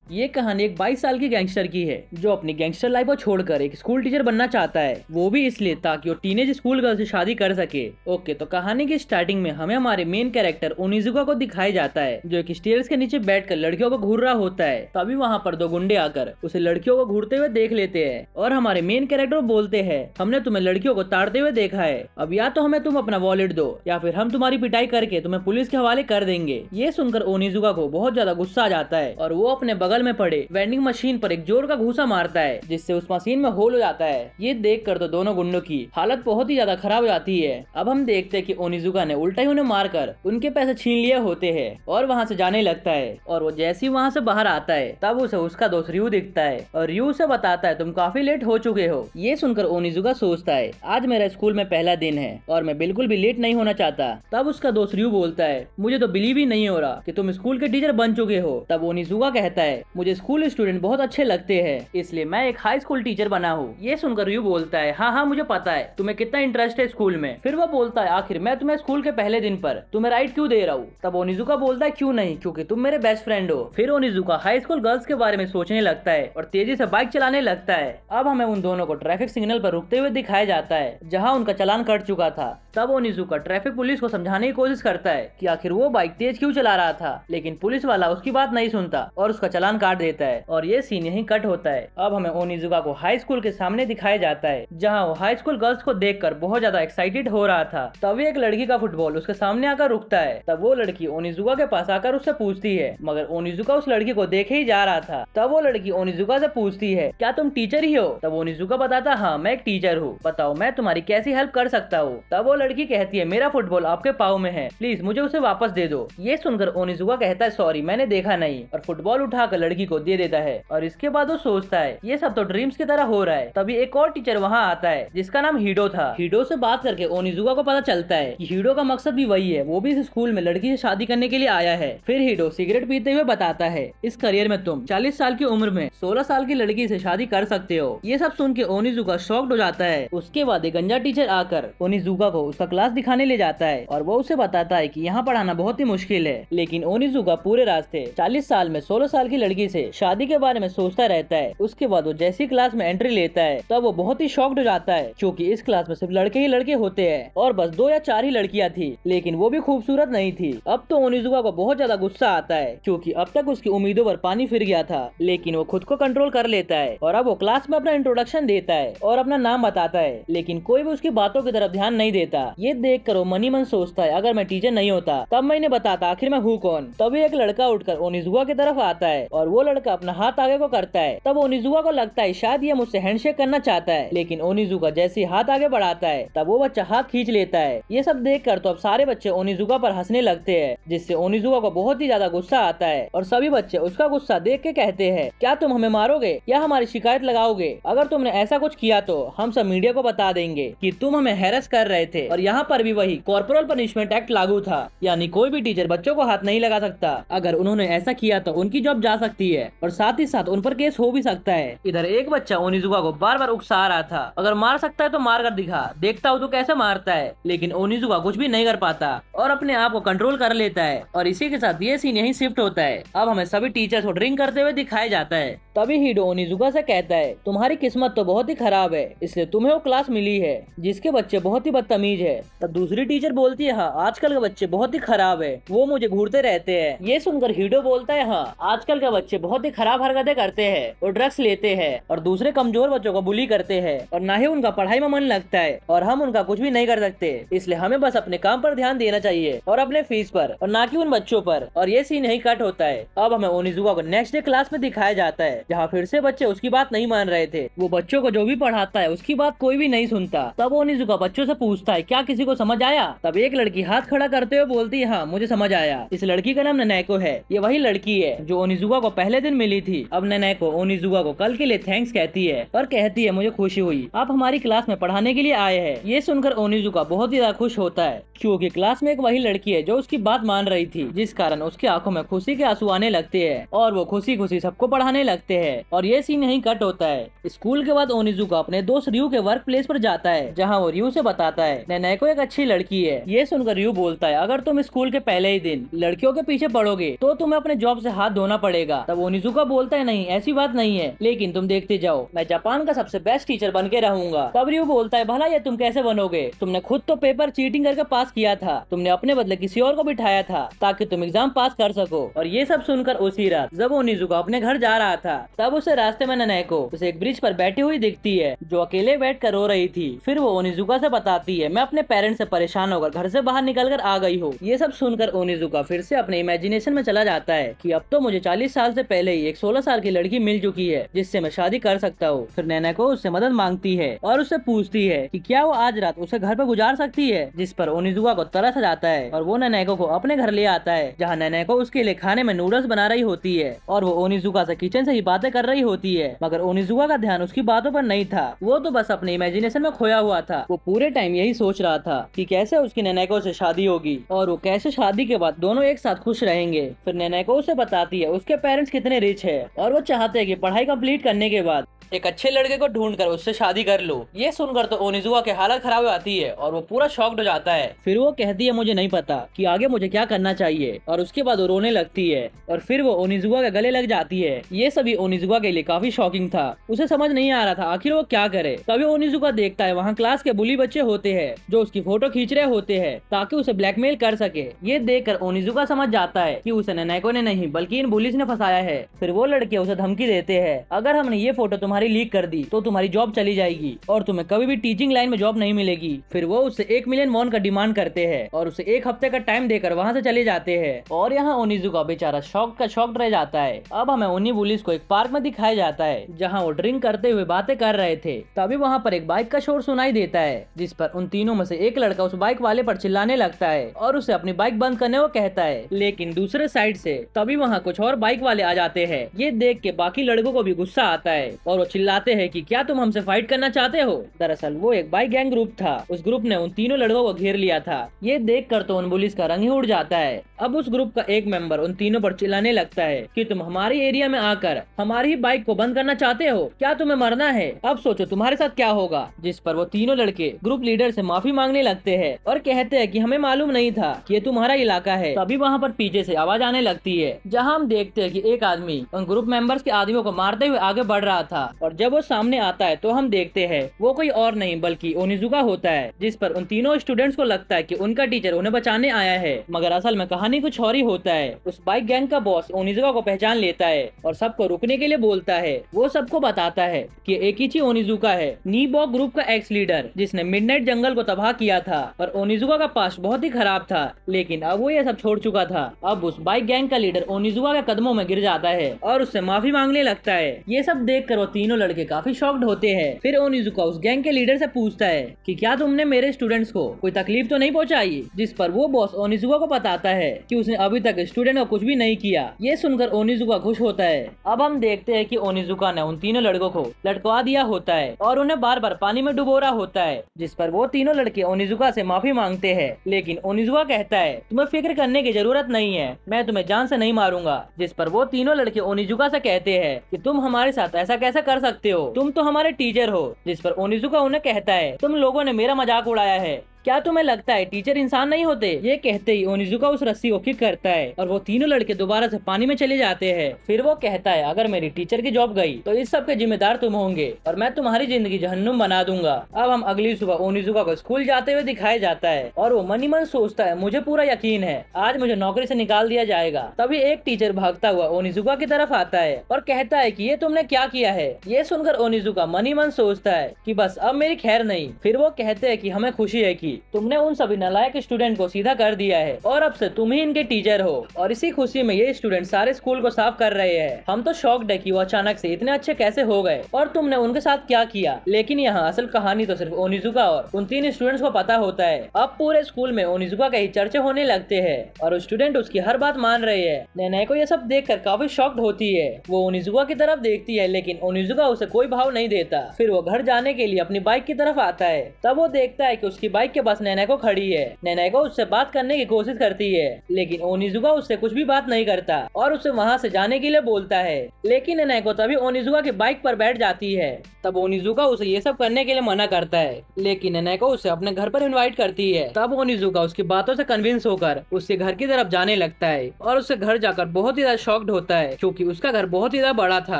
ये कहानी एक 22 साल की गैंगस्टर की है जो अपनी गैंगस्टर लाइफ को छोड़कर एक स्कूल टीचर बनना चाहता है, वो भी इसलिए ताकि वो टीनेज स्कूल गर्ल से शादी कर सके। ओके, तो कहानी की स्टार्टिंग में हमें हमारे मेन कैरेक्टर ओनिजुका को दिखाया जाता है जो एक स्टेयर्स के नीचे बैठकर लड़कियों को घूर रहा होता है। तभी वहाँ पर दो गुंडे आकर उसे लड़कियों को घूरते हुए देख लेते हैं और हमारे मेन कैरेक्टर बोलते हैं, हमने तुम्हें लड़कियों को ताड़ते हुए देखा है, अब या तो हमें तुम अपना वॉलेट दो या फिर हम तुम्हारी पिटाई करके तुम्हें पुलिस के हवाले कर देंगे। ये सुनकर ओनिजुका को बहुत ज्यादा गुस्सा आ जाता है और वो अपने बगल में पड़े वेंडिंग मशीन पर एक जोर का घूसा मारता है जिससे उस मशीन में होल हो जाता है। ये देखकर तो दोनों गुंडों की हालत बहुत ही ज्यादा खराब हो जाती है। अब हम देखते हैं कि ओनिजुका ने उल्टा ही उन्हें मारकर उनके पैसे छीन लिए होते हैं और वहाँ से जाने लगता है। और वो जैसे ही वहाँ से बाहर आता है तब उसे उसका दोस्त रयू दिखता है और रयू उसे बताता है तुम काफी लेट हो चुके हो। ये सुनकर ओनिजुका सोचता है आज मेरा स्कूल में पहला दिन है और मैं बिल्कुल भी लेट नहीं होना चाहता। तब उसका दोस्त रयू बोलता है मुझे तो बिलीव ही नहीं हो रहा कि तुम स्कूल के टीचर बन चुके हो। तब ओनिजुका कहता है मुझे स्कूल स्टूडेंट बहुत अच्छे लगते हैं इसलिए मैं एक हाई स्कूल टीचर बना हूँ। ये सुनकर रयू बोलता है हाँ हाँ मुझे पता है तुम्हें कितना इंटरेस्ट है स्कूल में। फिर वो बोलता है आखिर मैं तुम्हें स्कूल के पहले दिन पर तुम्हें राइट क्यों दे रहा हूँ। तब ओनिजुका बोलता है क्यों नहीं, क्योंकि तुम मेरे बेस्ट फ्रेंड हो। फिर ओनिजुका हाई स्कूल गर्ल्स के बारे में सोचने लगता है और तेजी से बाइक चलाने लगता है। अब हमें उन दोनों को ट्रैफिक सिग्नल पर रुकते हुए दिखाया जाता है जहाँ उनका चालान कट चुका था। तब ओनिजुका ट्रैफिक पुलिस को समझाने की कोशिश करता है कि आखिर वो बाइक तेज क्यों चला रहा था, लेकिन पुलिस वाला उसकी बात नहीं सुनता और उसका चालान काट देता है और ये सीन यहीं कट होता है। अब हमें ओनिजुका को हाई स्कूल के सामने दिखाया जाता है जहाँ वो हाई स्कूल गर्ल्स को देखकर बहुत ज्यादा एक्साइटेड हो रहा था। तभी एक लड़की का फुटबॉल उसके सामने आकर रुकता है। तब वो लड़की ओनिजुका के पास आकर उससे पूछती है मगर ओनिजुका उस लड़की को देखे ही जा रहा था। तब वो लड़की ओनिजुका से पूछती है क्या तुम टीचर ही हो। तब ओनिजुका बताता हाँ मैं एक टीचर हूँ, बताओ मैं तुम्हारी कैसी हेल्प कर सकता हूँ। तब वो लड़की कहती है मेरा फुटबॉल आपके पाँव में है, प्लीज मुझे उसे वापस दे दो। ये सुनकर ओनिजुका कहता है सॉरी मैंने देखा नहीं और फुटबॉल उठाकर लड़की को दे देता है। और इसके बाद वो सोचता है ये सब तो ड्रीम्स की तरह हो रहा है। तभी एक और टीचर वहाँ आता है जिसका नाम हीडो था। हीडो से बात करके ओनिजुका को पता चलता है कि हीडो का मकसद भी वही है, वो भी इस स्कूल में लड़की से शादी करने के लिए आया है। फिर हीडो सिगरेट पीते हुए बताता है इस करियर में तुम 40 साल की उम्र में 16 साल की लड़की से शादी कर सकते हो। ये सब सुन के ओनिजुका शॉक्ड हो जाता है। उसके बाद एक गंजा टीचर आकर ओनिजुका को उसका क्लास दिखाने ले जाता है और वो उसे बताता है कि यहाँ पढ़ाना बहुत ही मुश्किल है। लेकिन ओनिजुका पूरे रास्ते 40 साल में 16 साल की लड़की से शादी के बारे में सोचता रहता है। उसके बाद वो जैसी क्लास में एंट्री लेता है तब वो बहुत ही शॉक्ड हो जाता है क्योंकि इस क्लास में सिर्फ लड़के ही लड़के होते हैं और बस 2 या 4 ही लड़कियां थी, लेकिन वो भी खूबसूरत नहीं थी। अब तो ओनिजुका को बहुत ज्यादा गुस्सा आता है क्योंकि अब तक उसकी उम्मीदों पर पानी फिर गया था, लेकिन वो खुद को कंट्रोल कर लेता है और अब वो क्लास में अपना इंट्रोडक्शन देता है और अपना नाम बताता है, लेकिन कोई भी उसकी बातों की तरफ ध्यान नहीं देता। ये देख कर वो मनी मन सोचता है अगर मैं टीचर नहीं होता तब मैं इन्हें बताता आखिर मैं हूँ कौन। तभी एक लड़का उठकर ओनिजुका की तरफ आता है और वो लड़का अपना हाथ आगे को करता है। तब ओनिजुका को लगता है शायद ये मुझसे हैंडशेक करना चाहता है, लेकिन ओनिजुका जैसे ही हाथ आगे बढ़ाता है तब वो बच्चा हाथ खींच लेता है। ये सब देखकर तो अब सारे बच्चे ओनिजुका पर हंसने लगते हैं जिससे ओनिजुका को बहुत ही ज्यादा गुस्सा आता है और सभी बच्चे उसका गुस्सा देख के कहते हैं क्या तुम हमें मारोगे या हमारी शिकायत लगाओगे, अगर तुमने ऐसा कुछ किया तो हम सब मीडिया को बता देंगे कि तुम हमें हैरेस कर रहे थे। और यहाँ पर भी वही कॉर्पोरल पनिशमेंट एक्ट लागू था, यानी कोई भी टीचर बच्चों को हाथ नहीं लगा सकता। अगर उन्होंने ऐसा किया तो उनकी जॉब जा सकती है और साथ ही साथ उन पर केस हो भी सकता है। इधर एक बच्चा ओनिजुका को बार बार उकसा रहा था अगर मार सकता है तो मार कर दिखा, देखता हूँ तो कैसे मारता है, लेकिन ओनिजुका कुछ भी नहीं कर पाता और अपने आप को कंट्रोल कर लेता है। और इसी के साथ ये सीन यहीं शिफ्ट होता है। अब हमें सभी टीचर्स को ड्रिंक करते हुए दिखाया जाता है। तभी हीडो ओनिजुका से कहता है तुम्हारी किस्मत तो बहुत ही खराब है, इसलिए तुम्हें वो क्लास मिली है जिसके बच्चे बहुत ही बदतमीज है। तब दूसरी टीचर बोलती है हाँ आजकल के बच्चे बहुत ही खराब है, वो मुझे घूरते रहते हैं। ये सुनकर हीडो बोलता है हाँ आजकल के बच्चे बहुत ही खराब हरकतें करते हैं और ड्रग्स लेते हैं और दूसरे कमजोर बच्चों को बुली करते हैं और ना ही उनका पढ़ाई में मन लगता है और हम उनका कुछ भी नहीं कर सकते, इसलिए हमें बस अपने काम पर ध्यान देना चाहिए और अपने फीस पर और ना कि उन बच्चों पर। और ये सीन यही कट होता है। अब हमें ओनिजुका को नेक्स्ट डे क्लास में दिखाया जाता है जहाँ फिर से बच्चे उसकी बात नहीं मान रहे थे। वो बच्चों को जो भी पढ़ाता है उसकी बात कोई भी नहीं सुनता। तब ओनिजुका बच्चों से पूछता है क्या किसी को समझ आया। तब एक लड़की हाथ खड़ा करते हुए बोलती है हाँ मुझे समझ आया। इस लड़की का नाम नैनेको है। ये वही लड़की है जो ओनिजुका को पहले दिन मिली थी। अब नैनेको ओनिजुका को कल के लिए थैंक्स कहती है और कहती है मुझे खुशी हुई आप हमारी क्लास में पढ़ाने के लिए आए हैं। ये सुनकर ओनिजुका बहुत ही ज्यादा खुश होता है क्योंकि क्लास में एक वही लड़की है जो उसकी बात मान रही थी, जिस कारण उसकी आंखों में खुशी के आंसू आने लगते हैं और वो खुशी खुशी सबको पढ़ाने लगते जाते हैं और ये सीन यहीं कट होता है। स्कूल के बाद ओनिजुका अपने दोस्त रयू के वर्क प्लेस पर जाता है, जहाँ वो रयू से बताता है नेनेको एक अच्छी लड़की है। ये सुनकर रयू बोलता है अगर तुम स्कूल के पहले ही दिन लड़कियों के पीछे पड़ोगे तो तुम्हें अपने जॉब से हाथ धोना पड़ेगा। तब ओनिजुका बोलता है नहीं ऐसी बात नहीं है, लेकिन तुम देखते जाओ मैं जापान का सबसे बेस्ट टीचर बन के रहूंगा। तब रयू बोलता है भला ये तुम कैसे बनोगे, तुमने खुद तो पेपर चीटिंग करके पास किया था, तुमने अपने बदले किसी और को बिठाया था ताकि तुम एग्जाम पास कर सको। और ये सब सुनकर उसी रात जब ओनिजुका अपने घर जा रहा था तब उसे रास्ते में नेनेको उसे एक ब्रिज पर बैठी हुई दिखती है जो अकेले बैठ कर रो रही थी। फिर वो ओनिजुका से बताती है मैं अपने पेरेंट्स से परेशान होकर घर से बाहर निकल कर आ गई हूँ। ये सब सुनकर ओनिजुका फिर से अपने इमेजिनेशन में चला जाता है कि अब तो मुझे 40 साल से पहले ही एक 16 साल की लड़की मिल चुकी है जिससे मैं शादी कर सकता हूँ। फिर नेनेको उससे मदद मांगती है और उससे पूछती है कि क्या वो आज रात उसे घर पे गुजार सकती है, जिस पर ओनिजुका को तरस आ जाता है और वो नेनेको को अपने घर ले आता है, जहाँ नेनेको उसके लिए खाने में नूडल्स बना रही होती है और वो ओनिजुका से किचन से ही बातें कर रही होती है। मगर ओनिजुका का ध्यान उसकी बातों पर नहीं था, वो तो बस अपने इमेजिनेशन में खोया हुआ था। वो पूरे टाइम यही सोच रहा था कि कैसे उसकी नेनेको से शादी होगी और वो कैसे शादी के बाद दोनों एक साथ खुश रहेंगे। फिर नेनेको उसे बताती है उसके पेरेंट्स कितने रिच है और वो चाहते हैं कि पढ़ाई कंप्लीट करने के बाद एक अच्छे लड़के को ढूंढकर उससे शादी कर लो। ये सुनकर तो ओनिजुका की हालत खराब हो जाती है और वो पूरा शॉक्ड हो जाता है। फिर वो कहती है मुझे नहीं पता कि आगे मुझे क्या करना चाहिए और उसके बाद वो रोने लगती है और फिर वो ओनिजुका के गले लग जाती है। ये सभी ओनिजुका के लिए काफी शॉकिंग था, उसे समझ नहीं आ रहा था आखिर वो क्या करे। तभी ओनिजुका देखता है वहाँ क्लास के बुली बच्चे होते हैं जो उसकी फोटो खींच रहे होते हैं ताकि उसे ब्लैकमेल कर सके। ये देखकर ओनिजुका समझ जाता है कि उसे नेनेको ने नहीं बल्कि इन बुलिस ने फंसाया है। फिर वो लड़के उसे धमकी देते हैं अगर हमने ये फोटो तुम्हारी लीक कर दी तो तुम्हारी जॉब चली जाएगी और तुम्हें कभी भी टीचिंग लाइन में जॉब नहीं मिलेगी। फिर वो उससे 1 मिलियन वॉन का डिमांड करते हैं और उसे 1 हफ्ते का टाइम देकर वहाँ से चले जाते हैं। और यहाँ ओनिजुका बेचारा शॉक्ड रह जाता है। अब हमें उन्हीं पुलिस को एक पार्क में दिखाया जाता है जहाँ वो ड्रिंक करते हुए बातें कर रहे थे। तभी वहाँ पर एक बाइक का शोर सुनाई देता है जिस पर उन तीनों में से एक लड़का उस बाइक वाले पर चिल्लाने लगता है और उसे अपनी बाइक बंद करने को कहता है। लेकिन दूसरे साइड से तभी वहाँ कुछ और बाइक वाले आ जाते हैं। ये देख के बाकी लड़कों को भी गुस्सा आता है और वो चिल्लाते हैं कि क्या तुम हमसे फाइट करना चाहते हो। दरअसल वो एक बाइक गैंग ग्रुप था। उस ग्रुप ने उन तीनों लड़कों को घेर लिया था। ये देखकर तो उन पुलिस का रंग ही उड़ जाता है। अब उस ग्रुप का एक मेंबर उन तीनों पर चिल्लाने लगता है कि तुम हमारे एरिया में आकर हमारी ही बाइक को बंद करना चाहते हो, क्या तुम्हें मरना है, अब सोचो तुम्हारे साथ क्या होगा। जिस पर वो तीनों लड़के ग्रुप लीडर से माफी मांगने लगते हैं और कहते हैं कि हमें मालूम नहीं था कि ये तुम्हारा इलाका है। तभी वहाँ पर पीछे से आवाज आने लगती है जहाँ हम देखते हैं कि एक आदमी उन ग्रुप मेंबर्स के आदमियों को मारते हुए आगे बढ़ रहा था और जब वो सामने आता है तो हम देखते हैं वो कोई और नहीं बल्कि ओनिजुका होता है। जिस पर उन तीनों स्टूडेंट्स को लगता है कि उनका टीचर उन्हें बचाने आया है, मगर असल में कहानी कुछ और ही होता है। उस बाइक गैंग का बॉस ओनिजुका को पहचान लेता है और सबको रुकने के लिए बोलता है। वो सबको बताता है कि एकिची ओनिजुका है, नीबॉक ग्रुप का एक्स लीडर जिसने मिडनाइट जंगल को तबाह किया था और ओनिजुका का पास्ट बहुत ही खराब था, लेकिन अब वो ये सब छोड़ चुका था। अब उस बाइक गैंग का लीडर ओनिजुका के कदमों में गिर जाता है और उससे माफी मांगने लगता है। ये सब देखकर वो तीनों लड़के काफी शॉक्ड होते हैं। फिर ओनिजुका उस गैंग के लीडर से पूछता है कि क्या तुमने मेरे स्टूडेंट्स को कोई तकलीफ तो नहीं पहुंचाई, जिस पर वो बॉस ओनिजुका को बताता है कि उसने अभी तक स्टूडेंट को कुछ भी नहीं किया। ये सुनकर ओनिजुका खुश होता है। अब हम देखते हैं कि ओनिजुका ने उन तीनों लड़कों को लटकवा दिया होता है और उन्हें बार बार पानी में डुबो रहा होता है, जिस पर वो तीनों लड़के ओनिजुका से माफी मांगते हैं। लेकिन ओनिजुका कहता है तुम्हें फिक्र करने की जरूरत नहीं है, मैं तुम्हें जान से नहीं मारूंगा। जिस पर वो तीनों लड़के ओनिजुका से कहते हैं कि तुम हमारे साथ ऐसा कैसे कर सकते हो, तुम तो हमारे टीचर हो। जिस पर ओनिजुका उन्हें कहता है तुम लोगों ने मेरा मजाक उड़ाया है, क्या तुम्हें लगता है टीचर इंसान नहीं होते। ये कहते ही ओनिजुका उस रस्सी को किक करता है और वो तीनों लड़के दोबारा से पानी में चले जाते हैं। फिर वो कहता है अगर मेरी टीचर की जॉब गई तो इस सब के जिम्मेदार तुम होंगे और मैं तुम्हारी जिंदगी जहन्नुम बना दूंगा। अब हम अगली सुबह ओनिजुका को स्कूल जाते हुए दिखाया जाता है और वो मन ही मन सोचता है मुझे पूरा यकीन है आज मुझे नौकरी से निकाल दिया जाएगा। तभी एक टीचर भागता हुआ ओनिजुका की तरफ आता है और कहता है कि ये तुमने क्या किया है। ये सुनकर ओनिजुका मन ही मन सोचता है कि बस अब मेरी खैर नहीं। फिर वो कहते हैं कि हमें खुशी है कि तुमने उन सभी नालायक स्टूडेंट को सीधा कर दिया है और अब से तुम ही इनके टीचर हो। और इसी खुशी में ये स्टूडेंट सारे स्कूल को साफ कर रहे हैं। हम तो शॉक्ड है कि वो अचानक से इतने अच्छे कैसे हो गए और तुमने उनके साथ क्या किया। लेकिन यहाँ असल कहानी तो सिर्फ ओनिजुका और उन 3 स्टूडेंट्स को पता होता है। अब पूरे स्कूल में ओनिजुका के ही चर्चे होने लगते हैं और स्टूडेंट उसकी हर बात मान रहे हैं। नेने को ये सब देखकर काफी शॉक्ड होती है। वो ओनिजुका की तरफ देखती है लेकिन ओनिजुका उसे कोई भाव नहीं देता। फिर वो घर जाने के लिए अपनी बाइक की तरफ आता है। तब वो देखता है कि उसकी बाइक के पास नेनेको खड़ी है। नेनेको उससे बात करने की कोशिश करती है, लेकिन ओनिजुका उससे कुछ भी बात नहीं करता और उसे वहाँ से जाने के लिए बोलता है। लेकिन नेनेको तभी ओनिजुका की बाइक पर बैठ जाती है। तब ओनिजुका उसे ये सब करने के लिए मना करता है, लेकिन नेनेको उसे अपने घर पर इनवाइट करती है। तब ओनिजुका उसकी बातों से कन्विंस होकर उसके घर की तरफ जाने लगता है और उससे घर जाकर बहुत ही ज्यादा शॉक्ड होता है, क्योंकि उसका घर बहुत ही ज्यादा बड़ा था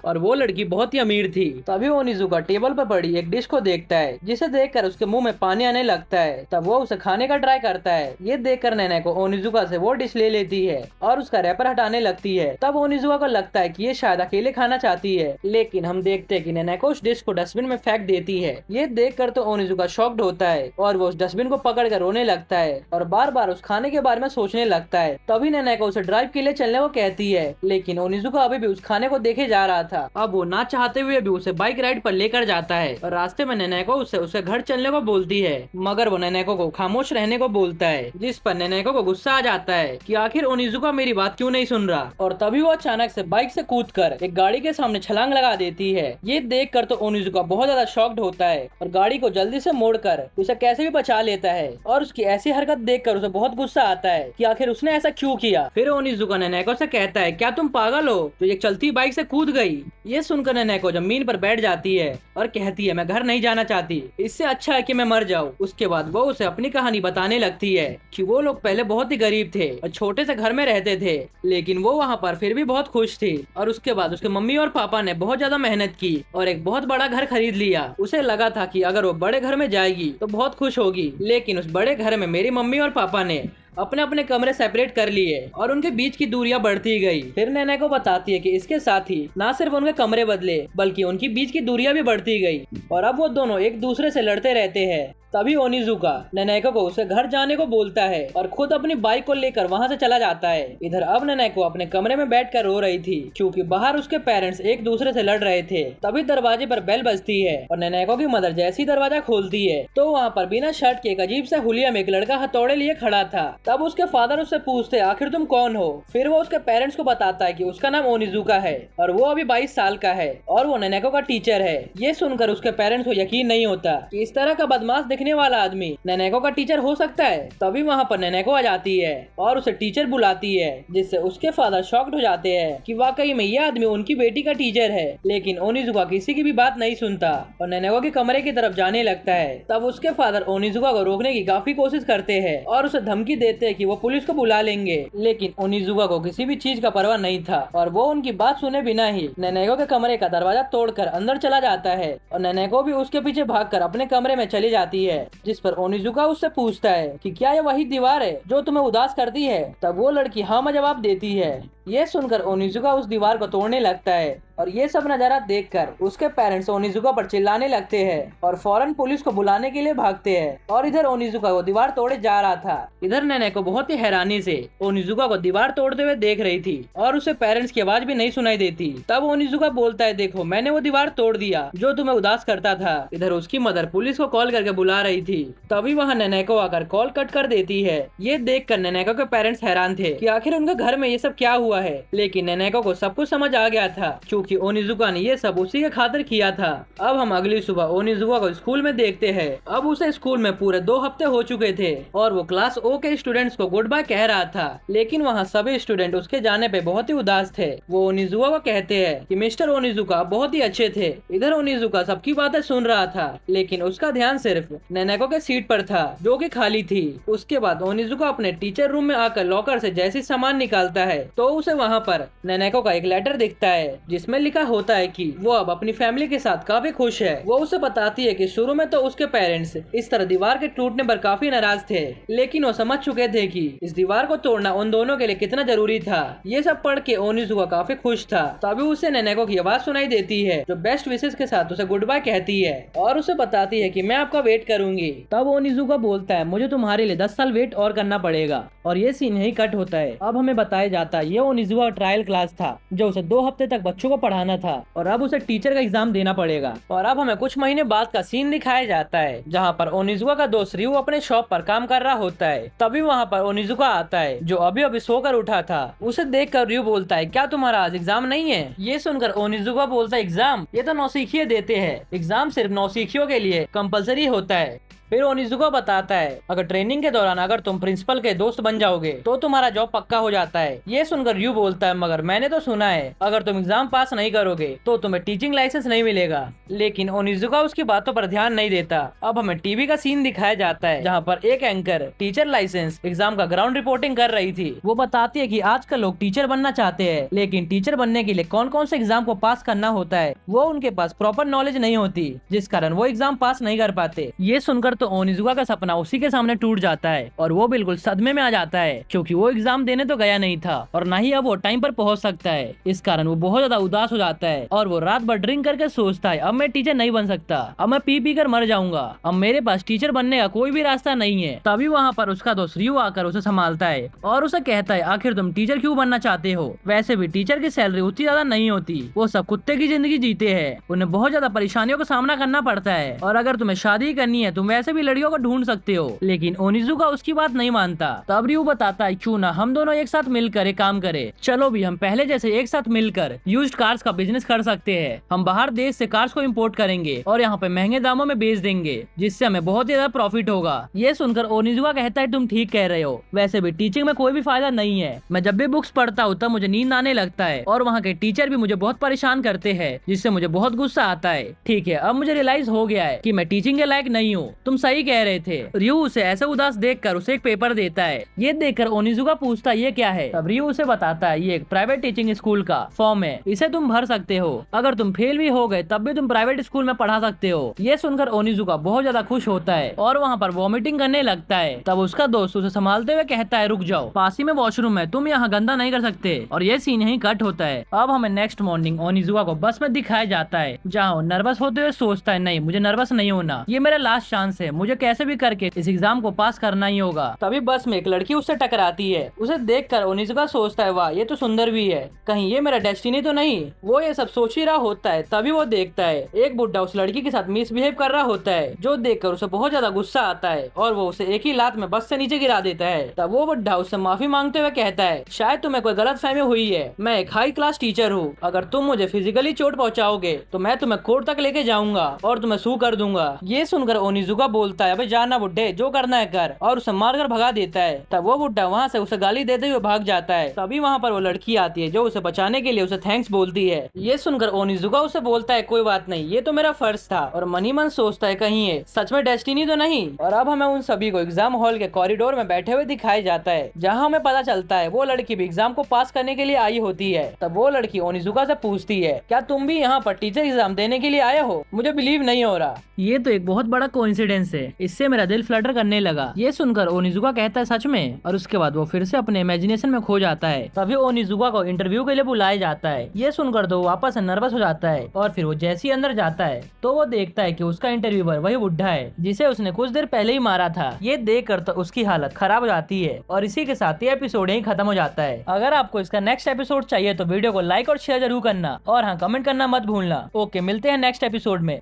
और वो लड़की बहुत ही अमीर थी। तभी ओनिजुका टेबल पर पड़ी एक डिश को देखता है, जिसे देखकर उसके मुंह में पानी आने लगता है। तब वो उसे खाने का ट्राई करता है। ये देखकर नेनेको ओनिजुका से वो डिश ले लेती है और उसका रैपर हटाने लगती है। तब ओनिजुका को लगता है कि ये शायद अकेले खाना चाहती है, लेकिन हम देखते हैं कि नेनेको उस डिश को डस्टबिन में फेंक देती है। ये देखकर तो ओनिजुका शॉक्ड होता है और वो उस डस्टबिन को पकड़ कर रोने लगता है और बार बार उस खाने के बारे में सोचने लगता है। तभी नेनेको उसे ड्राइव के लिए चलने को कहती है, लेकिन ओनिजुका अभी भी उस खाने को देखे जा रहा था। अब वो ना चाहते हुए भी उसे बाइक राइड पर लेकर जाता है और रास्ते में नेनेको उसे घर चलने को बोलती है, मगर वो नेनेको को खामोश रहने को बोलता है, जिस पर नेनेको को गुस्सा आ जाता है कि आखिर ओनिजुका मेरी बात क्यों नहीं सुन रहा। और तभी वो अचानक से बाइक से कूदकर एक गाड़ी के सामने छलांग लगा देती है। ये देखकर तो ओनिजुका बहुत ज्यादा शॉक्ड होता है और गाड़ी को जल्दी से मोड़कर उसे कैसे भी बचा लेता है। और उसकी ऐसी हरकत देखकर उसे बहुत गुस्सा आता है कि आखिर उसने ऐसा क्यों किया। फिर ओनिजुका नेनेको से कहता है, क्या तुम पागल हो, तो एक चलती बाइक से कूद गई। ये सुनकर नेनेको जमीन पर बैठ जाती है और कहती है, मैं घर नहीं जाना चाहती, इससे अच्छा है कि मैं मर जाऊं। उसके बाद वो उसे अपनी कहानी बताने लगती है कि वो लोग पहले बहुत ही गरीब थे और छोटे से घर में रहते थे, लेकिन वो वहाँ पर फिर भी बहुत खुश थी। और उसके बाद उसके मम्मी और पापा ने बहुत ज्यादा मेहनत की और एक बहुत बड़ा घर खरीद लिया। उसे लगा था कि अगर वो बड़े घर में जाएगी तो बहुत खुश होगी, लेकिन उस बड़े घर में मेरी मम्मी और पापा ने अपने अपने कमरे सेपरेट कर लिए और उनके बीच की दूरियां बढ़ती गई। फिर नेनेको बताती है कि इसके साथ ही ना सिर्फ उनके कमरे बदले, बल्कि उनकी बीच की दूरियां भी बढ़ती गई और अब वो दोनों एक दूसरे से लड़ते रहते हैं। तभी ओनिजुका नेनेको को उसे घर जाने को बोलता है और खुद अपनी बाइक को लेकर वहाँ से चला जाता है। इधर अब नेनेको अपने कमरे में बैठकर रो रही थी, क्योंकि बाहर उसके पेरेंट्स एक दूसरे से लड़ रहे थे। तभी दरवाजे पर बेल बजती है और नेनेको की मदर जैसी दरवाजा खोलती है तो वहाँ पर बिना शर्ट के एक अजीब सा हुलिया में एक लड़का हथौड़े लिए खड़ा था। तब उसके फादर उससे पूछते, आखिर तुम कौन हो। फिर वो उसके पेरेंट्स को बताता है कि उसका नाम ओनिजुका है और वो अभी 22 साल का है और वो नेनेको का टीचर है। ये सुनकर उसके पेरेंट्स को यकीन नहीं होता कि इस तरह का बदमाश दिखने वाला आदमी नेनेको का टीचर हो सकता है। तभी वहाँ पर नेनेको आ जाती है और उसे टीचर बुलाती है, जिससे उसके फादर शॉक्ड हो जाते हैं कि वाकई में ये आदमी उनकी बेटी का टीचर है। लेकिन ओनिजुका किसी की भी बात नहीं सुनता और नेनेको के कमरे की तरफ जाने लगता है। तब उसके फादर ओनिजुका को रोकने की काफी कोशिश करते हैं और उसे धमकी देते हैं कि वो पुलिस को बुला लेंगे, लेकिन ओनिजुका को किसी भी चीज का परवाह नहीं था और वो उनकी बात सुने बिना ही नेनेको के कमरे का दरवाजा तोड़कर अंदर चला जाता है और नेनेको भी उसके पीछे भागकर अपने कमरे में चली जाती है। जिस पर ओनिजुका उससे पूछता है कि क्या ये वही दीवार है जो तुम्हें उदास करती है। तब वो लड़की हाँ में जवाब देती है। ये सुनकर ओनिजुका उस दीवार को तोड़ने लगता है और ये सब नजारा देखकर उसके पेरेंट्स ओनिजुका पर चिल्लाने लगते हैं और फौरन पुलिस को बुलाने के लिए भागते हैं। और इधर ओनिजुका वो दीवार तोड़े जा रहा था। इधर नेनेको बहुत ही हैरानी से ओनिजुका को दीवार तोड़ते हुए देख रही थी और उसे पेरेंट्स की आवाज भी नहीं सुनाई देती। तब ओनिजुका बोलता है, देखो मैंने वो दीवार तोड़ दिया जो तुम्हें उदास करता था। इधर उसकी मदर पुलिस को कॉल करके बुला रही थी। तभी वहाँ नेनेको आकर कॉल कट कर देती है। ये देख कर नेनेको के पेरेंट्स हैरान थे कि आखिर उनके घर में ये सब क्या हुआ है, लेकिन नेनेको को सब कुछ समझ आ गया था, क्योंकि ओनिजुका ने ये सब उसी के खातिर किया था। अब हम अगली सुबह ओनिजुका को स्कूल में देखते हैं। अब उसे स्कूल में पूरे 2 हफ्ते हो चुके थे और वो क्लास ओ के स्टूडेंट्स को गुड बाय कह रहा था, लेकिन वहाँ सभी स्टूडेंट उसके जाने पे बहुत ही उदास थे। वो ओनिजुका को कहते हैं कि मिस्टर ओनिजुका बहुत ही अच्छे थे। इधर ओनिजुका सबकी बातें सुन रहा था, लेकिन उसका ध्यान सिर्फ नेनेको के सीट पर था जो कि खाली थी। उसके बाद ओनिजुका अपने टीचर रूम में आकर लॉकर से जैसी सामान निकालता है तो उसे वहाँ पर नेनेको का एक लेटर दिखता है, जिसमें लिखा होता है कि वो अब अपनी फैमिली के साथ काफी खुश है। वो उसे बताती है कि शुरू में तो उसके पेरेंट्स इस तरह दीवार के टूटने पर काफी नाराज थे, लेकिन वो समझ चुके थे कि इस दीवार को तोड़ना उन दोनों के लिए कितना जरूरी था। ये सब पढ़ के ओनिजुका काफी खुश था। तभी उसे नेनेको की आवाज सुनाई देती है जो बेस्ट विशेष के साथ उसे गुड बाय कहती है और उसे बताती है कि मैं आपका वेट करूंगी। तब ओनिजुका बोलता है, मुझे तुम्हारे लिए 10 साल वेट और करना पड़ेगा। और ये सीन यही कट होता है। अब हमें बताया जाता है ये ओनिजुका ट्रायल क्लास था जो उसे 2 हफ्ते तक बच्चों को पढ़ाना था और अब उसे टीचर का एग्जाम देना पड़ेगा। और अब हमें कुछ महीने बाद का सीन दिखाया जाता है जहाँ पर ओनिजुका का दोस्त रियू अपने शॉप पर काम कर रहा होता है। तभी वहाँ पर ओनिजुका आता है जो अभी अभी सोकर उठा था। उसे देखकर रियू बोलता है, क्या तुम्हारा आज एग्जाम नहीं है। ये सुनकर ओनिजुका बोलता है, एग्जाम ये तो नौसिखिये देते हैं, एग्जाम सिर्फ नौसिखियों के लिए कंपल्सरी होता है। फिर ओनिजुका बताता है अगर ट्रेनिंग के दौरान अगर तुम प्रिंसिपल के दोस्त बन जाओगे तो तुम्हारा जॉब पक्का हो जाता है। ये सुनकर रयू बोलता है मगर मैंने तो सुना है अगर तुम एग्जाम पास नहीं करोगे तो तुम्हें टीचिंग लाइसेंस नहीं मिलेगा। लेकिन ओनिजुका उसकी बातों पर ध्यान नहीं देता। अब हमें टीवी का सीन दिखाया जाता है जहाँ पर एक एंकर टीचर लाइसेंस एग्जाम का ग्राउंड रिपोर्टिंग कर रही थी। वो बताती है कि आजकल लोग टीचर बनना चाहते हैं लेकिन टीचर बनने के लिए कौन कौन से एग्जाम को पास करना होता है वो उनके पास प्रॉपर नॉलेज नहीं होती, जिस कारण वो एग्जाम पास नहीं कर पाते। ये सुनकर तो ओनिजुका का सपना उसी के सामने टूट जाता है और वो बिल्कुल सदमे में आ जाता है क्योंकि वो एग्जाम देने तो गया नहीं था और न ही अब वो टाइम पर पहुंच सकता है। इस कारण वो बहुत ज्यादा उदास हो जाता है और वो रात भर ड्रिंक करके सोचता है अब मैं टीचर नहीं बन सकता, अब मैं पी कर मर जाऊंगा, अब मेरे पास टीचर बनने का कोई भी रास्ता नहीं है। तभी वहाँ पर उसका दोस्त रयू आकर उसे संभालता है और उसे कहता है आखिर तुम टीचर क्यों बनना चाहते हो, वैसे भी टीचर की सैलरी उतनी ज्यादा नहीं होती, वो सब कुत्ते की जिंदगी जीते हैं, उन्हें बहुत ज्यादा परेशानियों का सामना करना पड़ता है और अगर तुम्हें शादी करनी है तुम वैसे भी लड़कियों को ढूंढ सकते हो। लेकिन ओनिजुका उसकी बात नहीं मानता। तब रयू बताता है क्यों ना हम दोनों एक साथ मिलकर एक काम करें, चलो भी हम पहले जैसे एक साथ मिलकर यूज्ड कार्स का बिजनेस कर सकते हैं। हम बाहर देश से कार्स को इम्पोर्ट करेंगे और यहाँ पे महंगे दामों में बेच देंगे जिससे हमें बहुत ज्यादा प्रॉफिट होगा। ये सुनकर ओनिजुका कहता है तुम ठीक कह रहे हो, वैसे भी टीचिंग में कोई भी फायदा नहीं है, मैं जब भी बुक्स पढ़ता हूँ तब मुझे नींद आने लगता है और वहाँ के टीचर भी मुझे बहुत परेशान करते हैं जिससे मुझे बहुत गुस्सा आता है। ठीक है, अब मुझे रियलाइज हो गया है कि मैं टीचिंग के लायक नहीं हूँ, तुम सही कह रहे थे। रयू उसे ऐसे उदास देखकर उसे एक पेपर देता है। ये देखकर ओनिजुका पूछता है ये क्या है। तब रयू उसे बताता है ये एक प्राइवेट टीचिंग स्कूल का फॉर्म है, इसे तुम भर सकते हो, अगर तुम फेल भी हो गए तब भी तुम प्राइवेट स्कूल में पढ़ा सकते हो। ये सुनकर ओनिजुका बहुत ज्यादा खुश होता है और वहाँ पर वॉमिटिंग करने लगता है। तब उसका दोस्त उसे संभालते हुए कहता है रुक जाओ, पास ही में वॉशरूम है, तुम यहाँ गंदा नहीं कर सकते। और ये सीन यहीं कट होता है। अब हमें नेक्स्ट मॉर्निंग ओनिजुका को बस में दिखाया जाता है जहाँ वो नर्वस होते हुए सोचता है नहीं मुझे नर्वस नहीं होना, ये मेरा लास्ट चांस है, मुझे कैसे भी करके इस एग्जाम को पास करना ही होगा। तभी बस में एक लड़की उससे टकराती है, उसे देखकर ओनिजुका सोचता है वाह ये तो सुंदर भी है, कहीं ये मेरा डेस्टिनी तो नहीं। वो ये सब सोच ही रहा होता है तभी वो देखता है एक बुड्ढा उस लड़की के साथ मिसबिहेव कर रहा होता है, जो देखकर उसे बहुत ज्यादा गुस्सा आता है और वो उसे एक ही लात में बस से नीचे गिरा देता है। तब वो बुड्ढा उससे माफी मांगते हुए कहता है शायद तुम्हें कोई गलतफहमी हुई है, मैं एक हाई क्लास टीचर हूँ, अगर तुम मुझे फिजिकली चोट पहुँचाओगे तो मैं तुम्हें कोर्ट तक लेके जाऊंगा और तुम्हें सू कर दूंगा। ये सुनकर ओनिजुका बोलता है अबे जाना बुड्ढे, जो करना है कर, और उसे मारकर भगा देता है। तब वो बुड्ढा वहाँ से उसे गाली देते हुए भाग जाता है। तभी वहाँ पर वो लड़की आती है जो उसे बचाने के लिए उसे थैंक्स बोलती है। ये सुनकर ओनिजुका उसे बोलता है कोई बात नहीं, ये तो मेरा फर्ज था, और मनी मन सोचता है कहीं ये सच में डेस्टिनी तो नहीं। और अब हमें उन सभी को एग्जाम हॉल के कॉरिडोर में बैठे हुए दिखाया जाता है जहाँ हमें पता चलता है वो लड़की भी एग्जाम को पास करने के लिए आई होती है। तब वो लड़की ओनिजुका से पूछती है क्या तुम भी यहाँ पर टीचर एग्जाम देने के लिए आए हो, मुझे बिलीव नहीं हो रहा। ये तो एक बहुत बड़ा कोइंसिडेंस है, इससे मेरा दिल फ्लटर करने लगा। ये सुनकर ओनिजुका कहता है सच में, और उसके बाद वो फिर से अपने इमेजिनेशन में खो जाता है। तभी ओनिजुका को इंटरव्यू के लिए बुलाया जाता है। ये सुनकर तो वापस से नर्वस हो जाता है और फिर वो जैसे ही अंदर जाता है तो वो देखता है कि उसका इंटरव्यूअर वही बुड्ढा है जिसे उसने कुछ देर पहले ही मारा था। ये देखकर तो उसकी हालत खराब हो जाती है और इसी के साथ ये एपिसोड यहीं खत्म हो जाता है। अगर आपको इसका नेक्स्ट एपिसोड चाहिए तो वीडियो को लाइक और शेयर जरूर करना और हाँ कमेंट करना मत भूलना। ओके, मिलते हैं नेक्स्ट एपिसोड में।